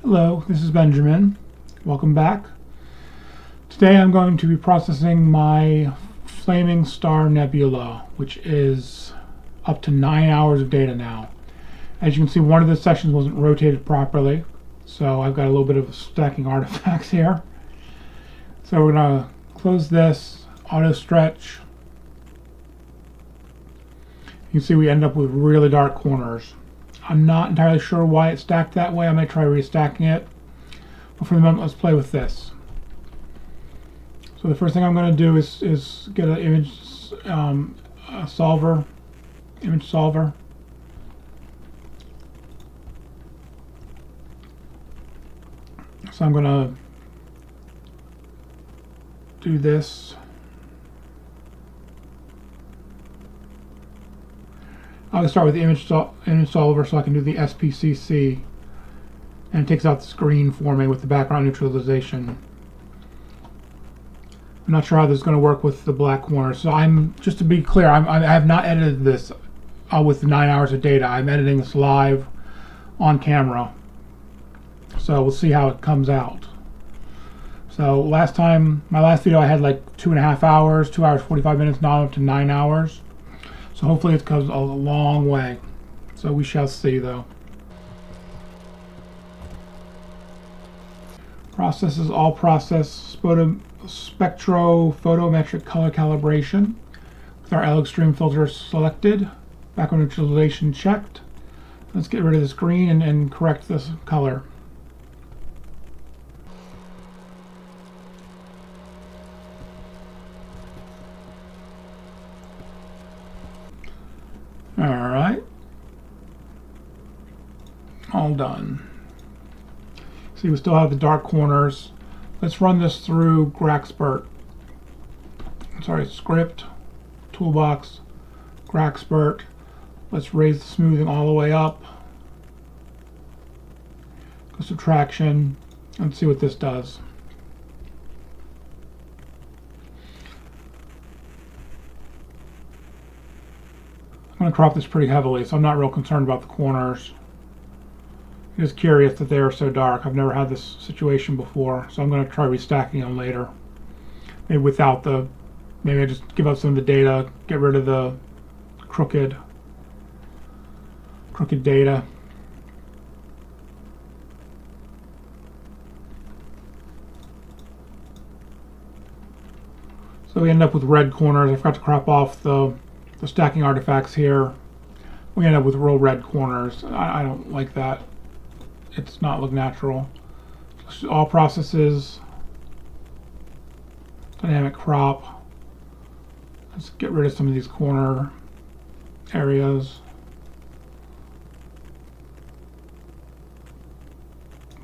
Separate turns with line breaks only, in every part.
Hello, this is Benjamin. Welcome back. Today I'm going to be processing my Flaming Star Nebula, which is up to 9 hours of data now. As you can see, one of the sessions wasn't rotated properly, so I've got a little bit of stacking artifacts here. So we're going to close this, auto stretch. You can see we end up with really dark corners. I'm not entirely sure why it's stacked that way. I might try restacking it. But for the moment, let's play with this. So the first thing I'm going to do is get an image solver. So I'm going to do this. I'll start with the image solver so I can do the SPCC, and it takes out the screen for me with the background neutralization. I'm not sure how this is going to work with the black corners. So just to be clear, I have not edited this with 9 hours of data. I'm editing this live on camera. So we'll see how it comes out. So my last video I had like 2.5 hours, 2 hours 45 minutes, now up to 9 hours. So hopefully it comes a long way. So we shall see though. Processes, all process spectrophotometric color calibration. With our LXtreme filter selected, background neutralization checked. Let's get rid of this green and correct this color. Alright, all done. See, we still have the dark corners. Let's run this through GraXpert. Script, Toolbox, GraXpert. Let's raise the smoothing all the way up. Go subtraction, and see what this does. I'm going to crop this pretty heavily, so I'm not real concerned about the corners. I'm just curious that they are so dark. I've never had this situation before, so I'm going to try restacking them later. Maybe maybe I just give up some of the data, get rid of the crooked data. So we end up with red corners. I forgot to crop off the stacking artifacts here. We end up with real red corners. I don't like that. It's not look natural. All processes, dynamic crop. Let's get rid of some of these corner areas.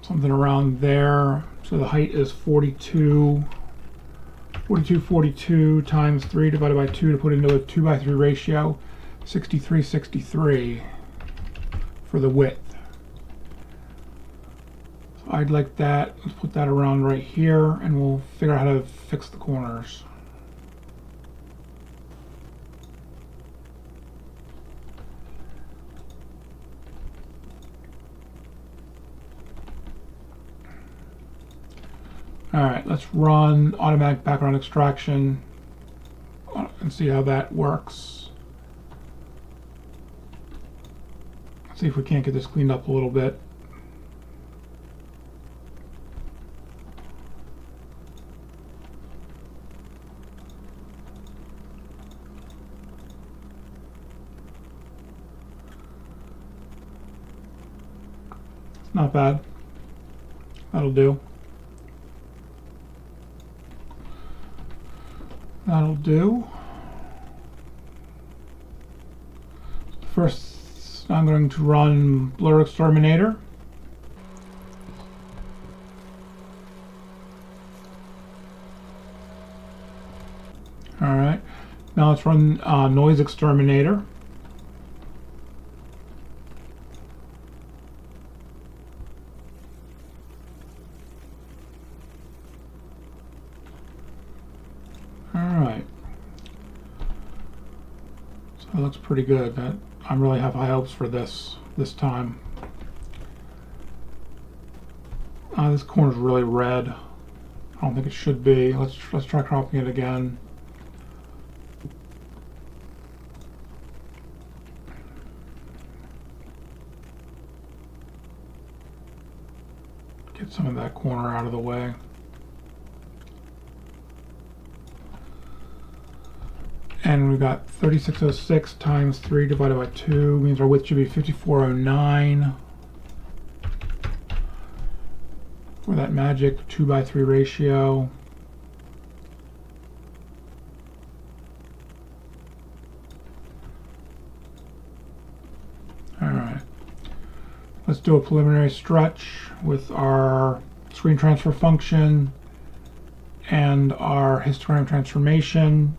Something around there. So the height is 42 times 3 divided by 2 to put into a 2:3 ratio, 63 for the width. So I'd like that. Let's put that around right here, and we'll figure out how to fix the corners. Alright, let's run automatic background extraction and see how that works. Let's see if we can't get this cleaned up a little bit. It's not bad. That'll do. That'll do. First, I'm going to run BlurXterminator. Alright, now let's run NoiseXterminator. Alright. So that looks pretty good. I really have high hopes for this time. This corner's really red. I don't think it should be. Let's try cropping it again. Get some of that corner out of the way. And we've got 3606 times 3 divided by 2 means our width should be 5409 for that magic 2:3 ratio. Alright, let's do a preliminary stretch with our screen transfer function and our histogram transformation.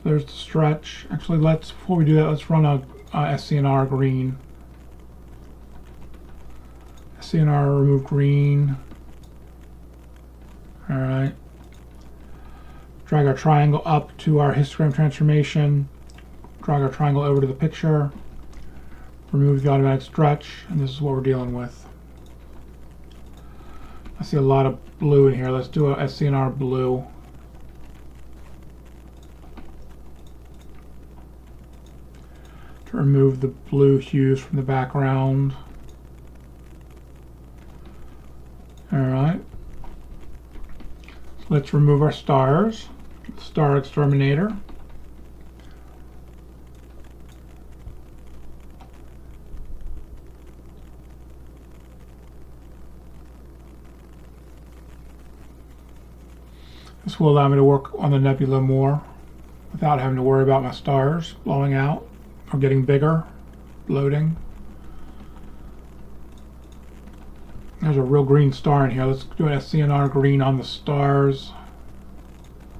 There's the stretch. Actually, before we do that, let's run a SCNR green. SCNR remove green. Alright. Drag our triangle up to our histogram transformation. Drag our triangle over to the picture. Remove the automatic stretch, and this is what we're dealing with. I see a lot of blue in here. Let's do a SCNR blue. To remove the blue hues from the background. Alright. So let's remove our stars. StarXterminator. This will allow me to work on the nebula more without having to worry about my stars blowing out or getting bigger, bloating. There's a real green star in here. Let's do an SCNR green on the stars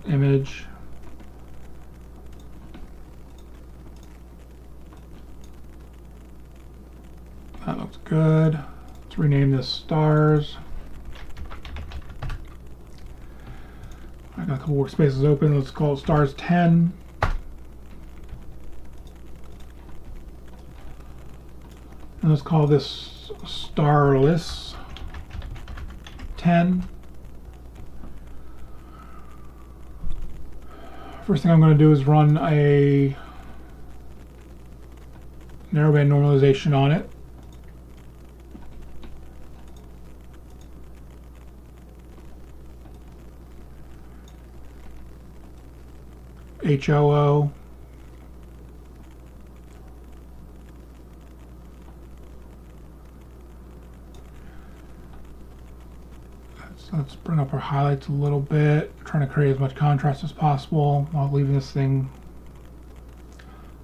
image. That looks good. Let's rename this stars. I got a couple workspaces open. Let's call it stars 10. And let's call this starless 10. First thing I'm going to do is run a narrowband normalization on it. HOO. Let's bring up our highlights a little bit, trying to create as much contrast as possible while leaving this thing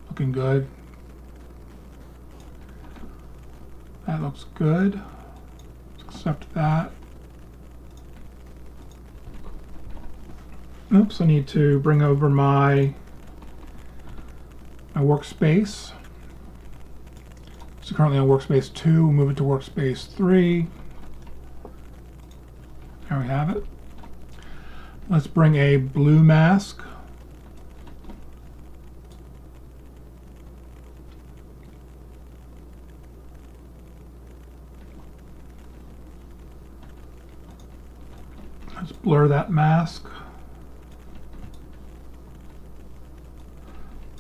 looking good. That looks good. Let's accept that. Oops, I need to bring over my workspace. So currently on workspace 2, move it to workspace 3. There we have it. Let's bring a blue mask. Let's blur that mask.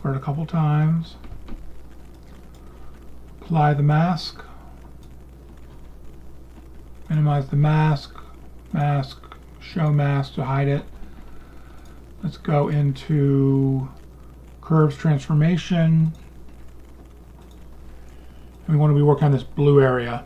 Blur it a couple times. Apply the mask. Minimize the mask. Mask, show mask to hide it. Let's go into curves transformation. We want to be working on this blue area.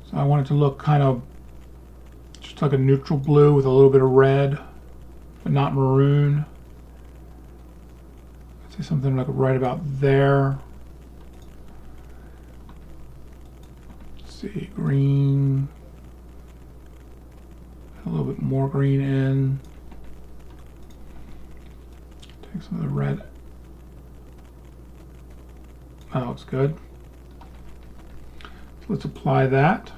So I want it to look kind of just like a neutral blue with a little bit of red, but not maroon. Let's say something like right about there. Let's see, green. A little bit more green in. Take some of the red. That looks good. let's apply that.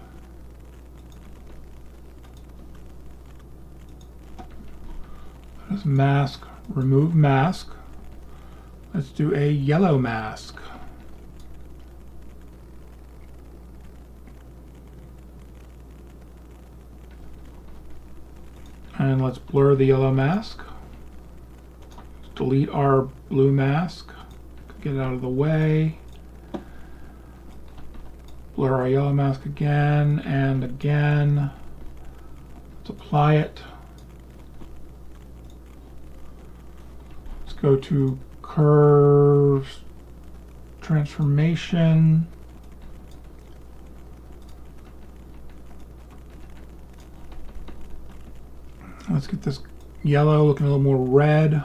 There's mask, remove mask. Let's do a yellow mask. And let's blur the yellow mask. Let's delete our blue mask. Get it out of the way. Blur our yellow mask again and again. Let's apply it. Let's go to curves, transformation. Let's get this yellow looking a little more red.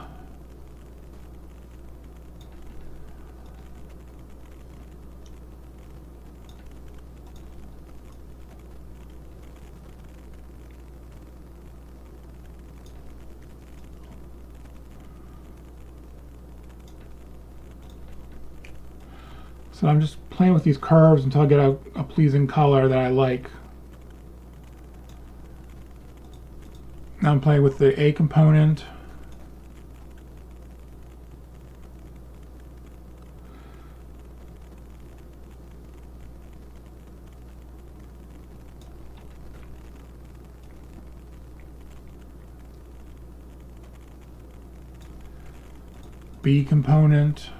So I'm just playing with these curves until I get a pleasing color that I like. Now I'm playing with the A component. B component.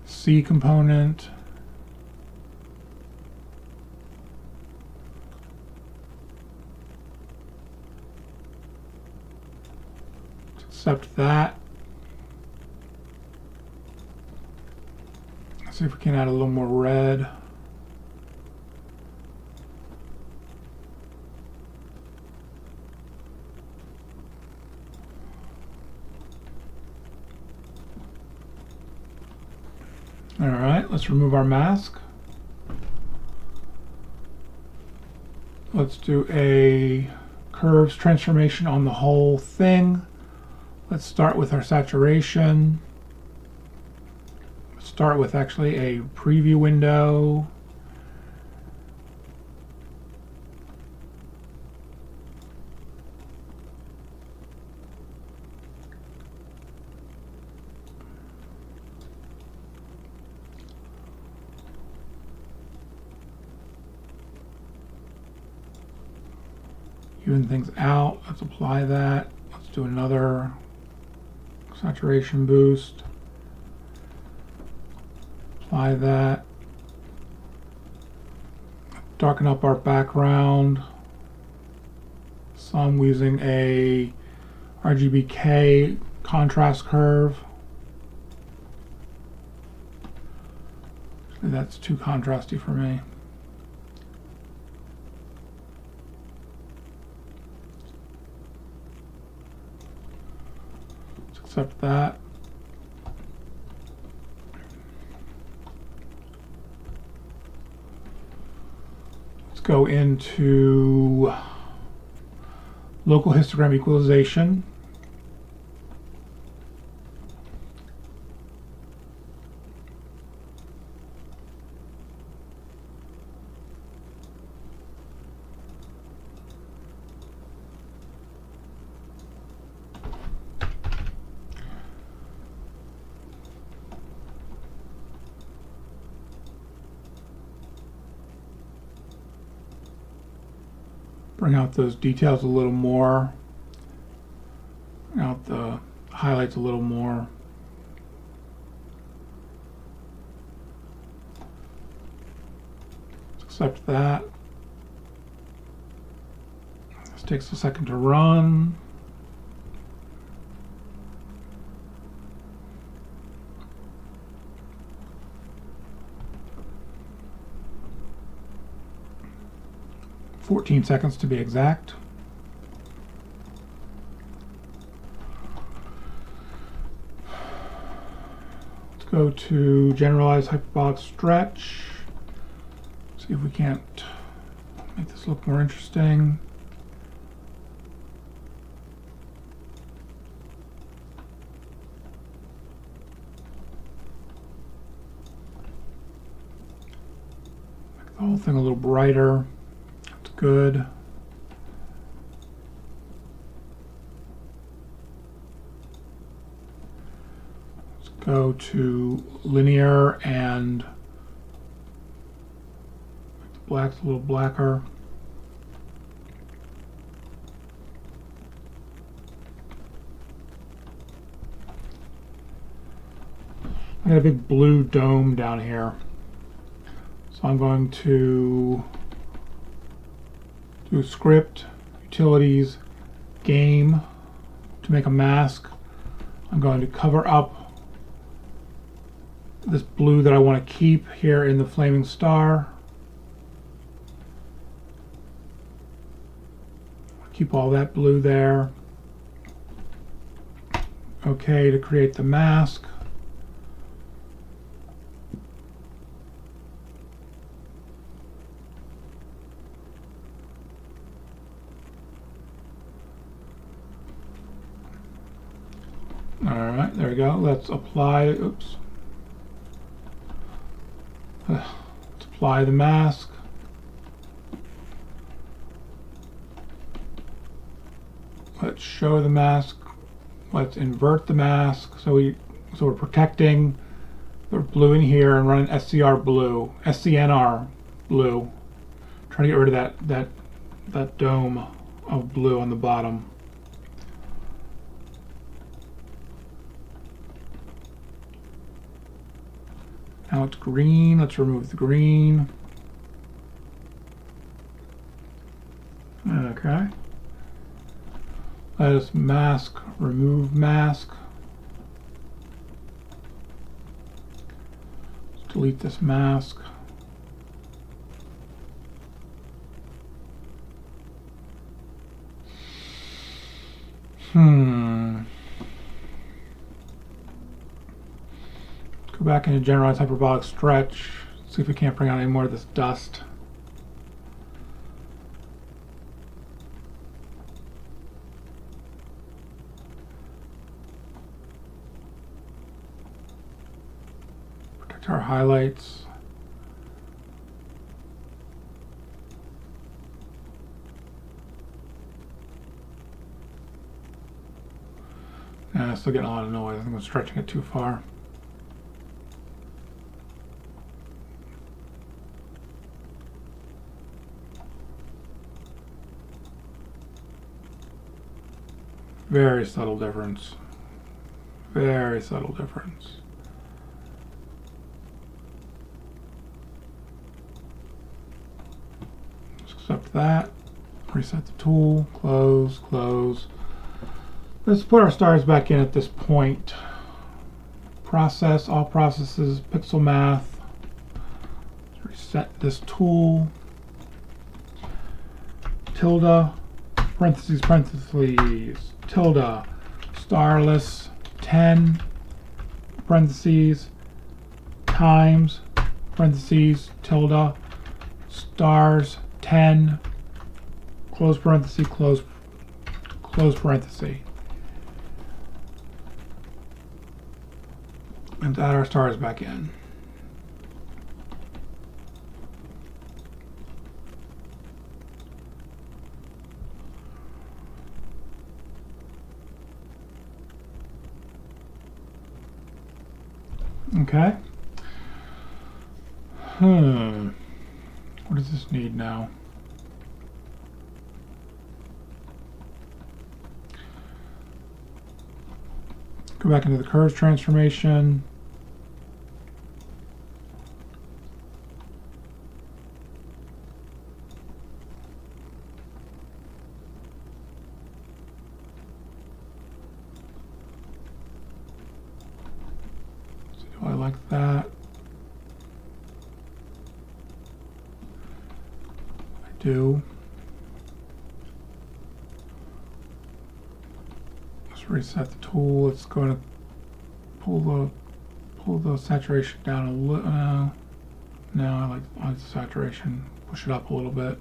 C component. Accept that. Let's see if we can add a little more red. All right, let's remove our mask. Let's do a curves transformation on the whole thing. Let's start with our saturation. Let's start with actually a preview window. Even things out, let's apply that. Let's do another saturation boost. Apply that. Darken up our background. So I'm using a RGBK contrast curve. That's too contrasty for me. Accept that. Let's go into local histogram equalization. Bring out those details a little more. Bring out the highlights a little more. Let's accept that. This takes a second to run. "14 seconds to be exact." Let's go to generalized hyperbolic stretch. See if we can't make this look more interesting. whole thing a little brighter. That's good. Let's go to linear and make the black's a little blacker. I got a big blue dome down here. So I'm going to do script, utilities, game to make a mask. I'm going to cover up this blue that I want to keep here in the flaming star. Keep all that blue there. Okay, to create the mask. Alright, there we go. Let's apply, oops. Let's apply the mask. Let's show the mask. Let's invert the mask. So we're protecting the blue in here and running SCNR blue. Trying to get rid of that dome of blue on the bottom. Now it's green. Let's remove the green. Okay. Let us mask, remove mask. Let's delete this mask. Go back into generalized hyperbolic stretch. See if we can't bring out any more of this dust. Protect our highlights. Yeah, still getting a lot of noise. I think I'm stretching it too far. Very subtle difference. Very subtle difference. Let's accept that. Reset the tool. Close, close. Let's put our stars back in at this point. Process, all processes, pixel math. Let's reset this tool. Tilde, parentheses, parentheses. Tilde, starless 10, parentheses, times, parentheses, tilde, stars 10, close parenthesis, close parenthesis. And add our stars back in. Okay. What does this need now? Go back into the curves transformation. I like that. I do. Let's reset the tool. It's going to pull the saturation down a little. No, I like the saturation. Push it up a little bit.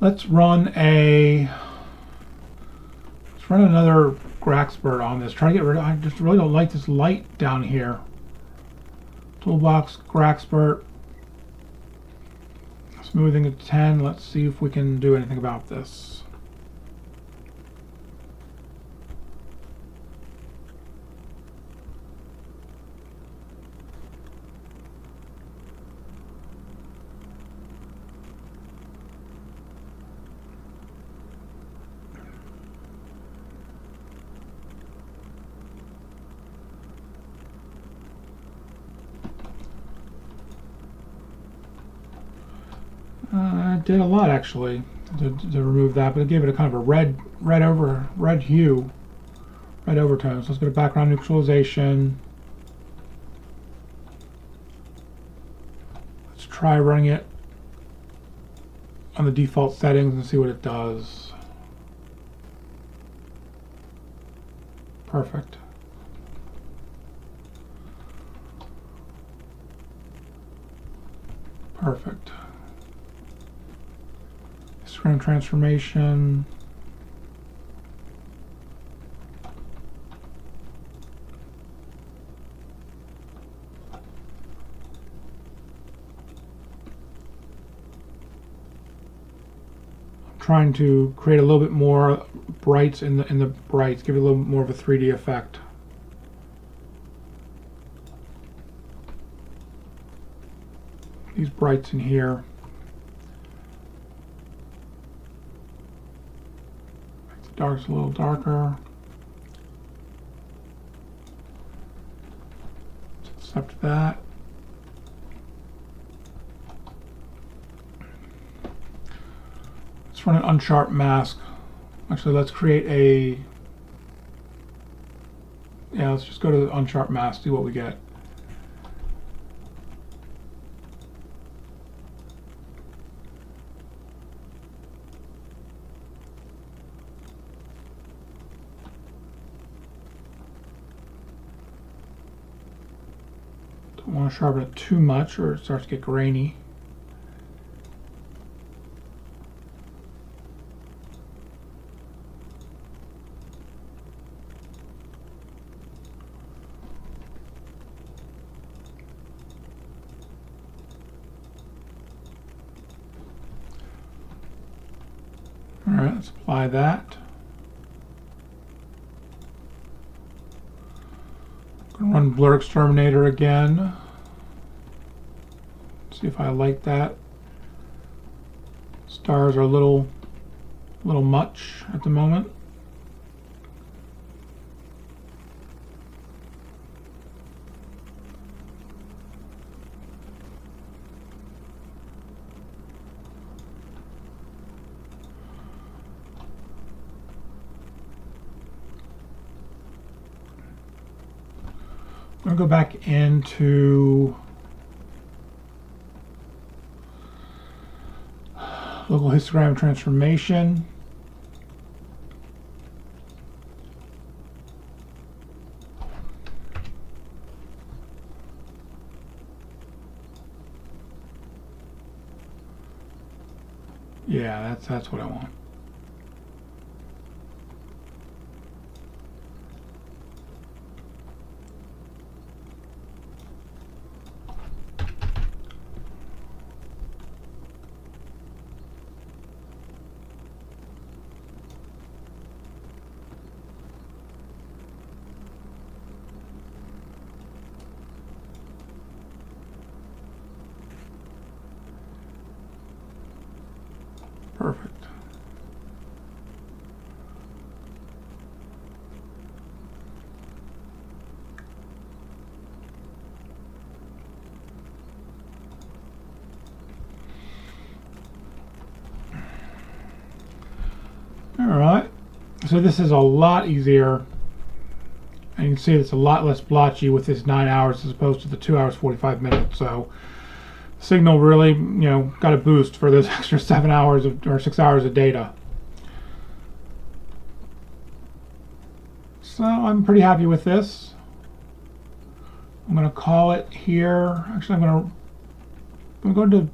Let's run another GraXpert on this. Try to get rid of. I just really don't like this light down here. Toolbox GraXpert. Smoothing at 10. Let's see if we can do anything about this. I did a lot actually to remove that, but it gave it a kind of a red hue, red overtone. So let's go to background neutralization. Let's try running it on the default settings and see what it does. Perfect. Perfect. Histogram transformation. I'm trying to create a little bit more brights in the brights, give it a little bit more of a 3D effect. These brights in here. Dark's a little darker. Let's accept that. Let's run an unsharp mask. Actually, let's create a. Yeah, let's just go to the unsharp mask, see what we get. Don't want to sharpen it too much or it starts to get grainy. All right, let's apply that. I'm going to run BlurXterminator again. See if I like that. Stars are a little much at the moment. I'm going to go back into local histogram transformation. Yeah, that's what I want. Perfect. All right, so this is a lot easier, and you can see it's a lot less blotchy with this 9 hours as opposed to the 2 hours 45 minutes. So signal really, got a boost for those extra 7 hours or 6 hours of data. So I'm pretty happy with this. I'm going to call it here. Actually, I'm going to go into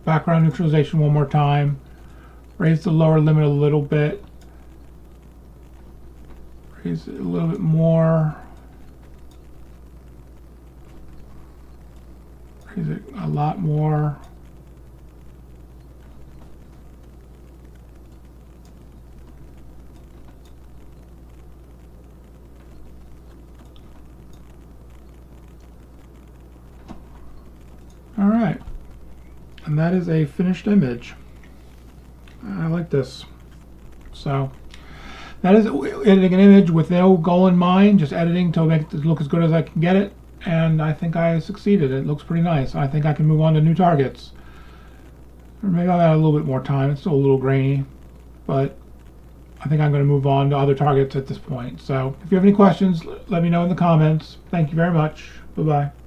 background neutralization one more time. Raise the lower limit a little bit. Raise it a little bit more. Raise it a lot more. All right, and that is a finished image. I like this. So that is editing an image with no goal in mind, just editing to make it look as good as I can get it, and I think I succeeded. It looks pretty nice. I think I can move on to new targets. Or maybe I'll add a little bit more time. It's still a little grainy, but I think I'm going to move on to other targets at this point. So if you have any questions, let me know in the comments. Thank you very much. Bye-bye.